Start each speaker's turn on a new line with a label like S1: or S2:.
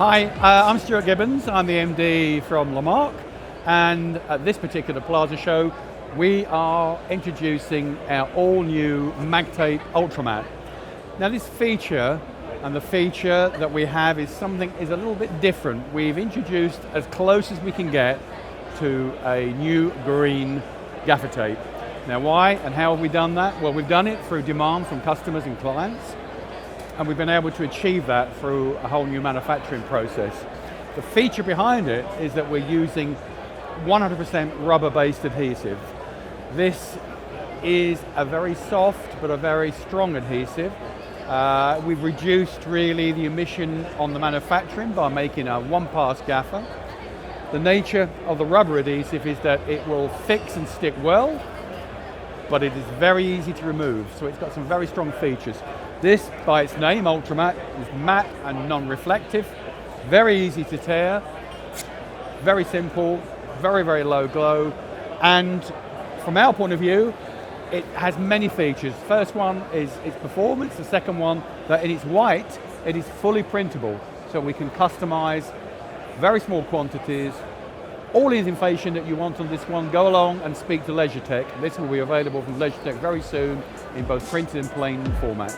S1: Hi, I'm Stuart Gibbons. I'm the MD from Lamarck, and at this particular Plaza show, we are introducing our all-new MagTape Ultramat. Now this feature, and the feature that we have is a little bit different. We've introduced as close as we can get to a new green gaffer tape. Now why and how have we done that? Well, we've done it through demand from customers and clients, and we've been able to achieve that through a whole new manufacturing process. The feature behind it is that we're using 100% rubber-based adhesive. This is a very soft but a very strong adhesive. We've reduced really the emission on the manufacturing by making a one-pass gaffer. The nature of the rubber adhesive is that it will fix and stick well, but it is very easy to remove, so it's got some very strong features. This, by its name, Ultramat, is matte and non-reflective, very easy to tear, very simple, very, very low glow, and from our point of view, it has many features. First one is its performance, the second one, that in its white, it is fully printable, so we can customize very small quantities. All the information that you want on this one, go along and speak to Leisuretec. This will be available from Leisuretec very soon in both printed and plain formats.